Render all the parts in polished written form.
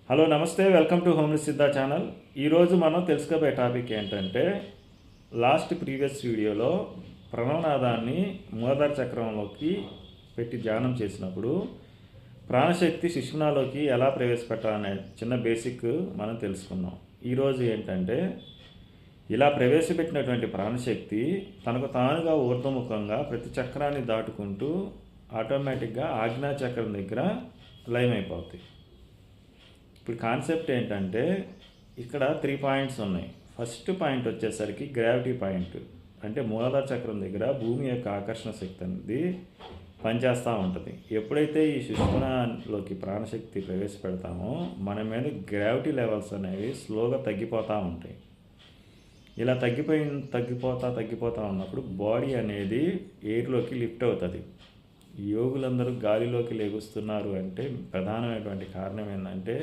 Hello నమస్తే, welcome to homely Siddha channel. ఈరోజు మనం తెలుసుకోబోయే టాపిక్ ఏంటంటే, ప్రీవియస్ వీడియోలో ప్రణవనాదాన్ని మూలాధార చక్రంలోకి పెట్టి ధ్యానం చేసినప్పుడు ప్రాణశక్తి సుషుమ్నాలోకి ఎలా ప్రవేశపెట్టాలనే చిన్న బేసిక్ మనం తెలుసుకున్నాం. ఈరోజు ఏంటంటే, ఇలా ప్రవేశపెట్టినటువంటి ప్రాణశక్తి తనకు తానుగా ఊర్ధ్వముఖంగా ప్రతి చక్రాన్ని దాటుకుంటూ ఆటోమేటిక్గా ఆజ్ఞాచక్రం దగ్గర లయమైపోతాయి. ఇప్పుడు కాన్సెప్ట్ ఏంటంటే, ఇక్కడ 3 పాయింట్స్ ఉన్నాయి. ఫస్ట్ పాయింట్ వచ్చేసరికి గ్రావిటీ పాయింట్. అంటే మూలాధార చక్రం దగ్గర భూమి యొక్క ఆకర్షణ శక్తి అనేది పనిచేస్తూ ఉంటుంది. ఎప్పుడైతే ఈ సుషుమ్నాలోకి ప్రాణశక్తి ప్రవేశపెడతామో మన మీద గ్రావిటీ లెవెల్స్ అనేవి స్లోగా తగ్గిపోతూ ఉంటాయి. ఇలా తగ్గిపోతూ ఉన్నప్పుడు బాడీ అనేది ఎయిర్లోకి లిఫ్ట్ అవుతుంది. యోగులందరూ గాలిలోకి లెగుస్తున్నారు అంటే ప్రధానమైనటువంటి కారణం ఏంటంటే,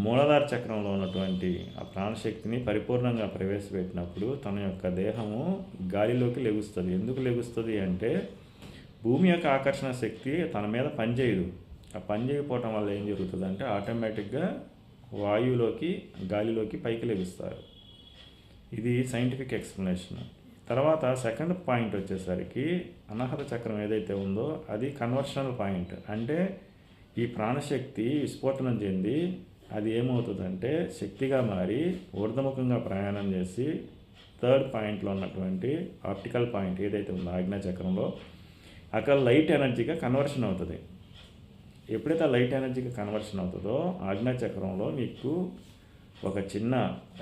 మూలాధార చక్రంలో ఉన్నటువంటి ఆ ప్రాణశక్తిని పరిపూర్ణంగా ప్రవేశపెట్టినప్పుడు తన యొక్క దేహము గాలిలోకి లెగుస్తుంది. ఎందుకు లెగుస్తుంది అంటే, భూమి యొక్క ఆకర్షణ శక్తి తన మీద పనిచేయదు. ఆ పని చేయకపోవటం వల్ల ఏం జరుగుతుంది అంటే, ఆటోమేటిక్గా వాయువులోకి గాలిలోకి పైకి లెగుస్తారు. ఇది సైంటిఫిక్ ఎక్స్ప్లెనేషన్. తర్వాత సెకండ్ పాయింట్ వచ్చేసరికి అనాహత చక్రం ఏదైతే ఉందో అది కన్వర్షనల్ పాయింట్. అంటే ఈ ప్రాణశక్తి విస్ఫోటనం చెంది అది ఏమవుతుందంటే శక్తిగా మారి ఊర్ధముఖంగా ప్రయాణం చేసి థర్డ్ పాయింట్లో ఉన్నటువంటి ఆప్టికల్ పాయింట్ ఏదైతే ఉందో ఆజ్ఞాచక్రంలో అక్కడ లైట్ ఎనర్జీగా కన్వర్షన్ అవుతుంది. ఎప్పుడైతే లైట్ ఎనర్జీగా కన్వర్షన్ అవుతుందో ఆజ్ఞాచక్రంలో మీకు ఒక చిన్న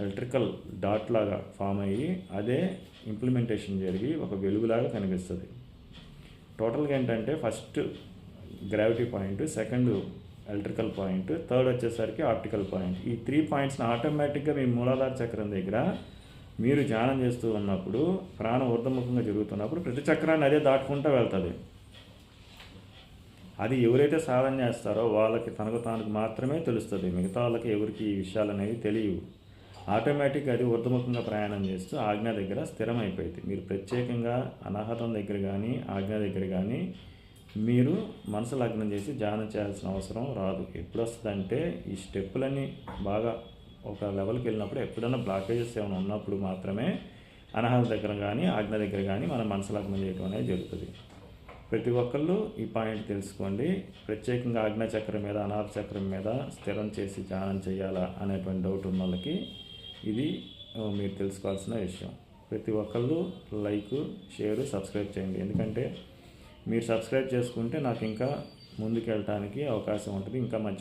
ఎలక్ట్రికల్ డాట్ లాగా ఫామ్ అయ్యి అదే ఇంప్లిమెంటేషన్ జరిగి ఒక వెలుగులాగా కనిపిస్తుంది. టోటల్గా ఏంటంటే first gravity point, second electrical point, third వచ్చేసరికి ఆప్టికల్ పాయింట్. ఈ 3 పాయింట్స్ని ఆటోమేటిక్గా మీ మూలాధార చక్రం దగ్గర మీరు ధ్యానం చేస్తూ ఉన్నప్పుడు ప్రాణం ఊర్ధముఖంగా జరుగుతున్నప్పుడు ప్రతి చక్రాన్ని అదే దాటుకుంటూ వెళ్తుంది. అది ఎవరైతే సాధన చేస్తారో వాళ్ళకి తనకు తానుకు మాత్రమే తెలుస్తుంది. మిగతా వాళ్ళకి ఎవరికి ఈ విషయాలు అనేవి తెలియవు. ఆటోమేటిక్గా అది ఊర్ధముఖంగా ప్రయాణం చేస్తూ ఆజ్ఞ దగ్గర స్థిరమైపోయింది. మీరు ప్రత్యేకంగా అనాహతం దగ్గర కానీ ఆజ్ఞ దగ్గర కానీ మీరు మనసు లగ్నం చేసి ధ్యానం చేయాల్సిన అవసరం రాదు. ఎప్పుడు వస్తుందంటే ఈ స్టెప్పులన్నీ బాగా ఒక లెవెల్కి వెళ్ళినప్పుడు, ఎప్పుడైనా బ్లాకేజెస్ ఏమైనా ఉన్నప్పుడు మాత్రమే అనాహత దగ్గర కానీ ఆజ్ఞ దగ్గర కానీ మనం మనసు లగ్నం చేయడం అనేది జరుగుతుంది. ప్రతి ఒక్కళ్ళు ఈ పాయింట్ తెలుసుకోండి. ప్రత్యేకంగా ఆజ్ఞా చక్రం మీద అనాహత చక్రం మీద స్థిరం చేసి ధ్యానం చేయాలా అనేటువంటి డౌట్ ఉన్న వాళ్ళకి ఇది మీరు తెలుసుకోవాల్సిన విషయం. ప్రతి ఒక్కళ్ళు లైక్, షేర్, సబ్స్క్రైబ్ చేయండి. ఎందుకంటే మీరు సబ్స్క్రైబ్ చేసుకుంటే నాకు ఇంకా ముందుకు వెళ్ళటానికి అవకాశం ఉంటుంది. ఇంకా మంచి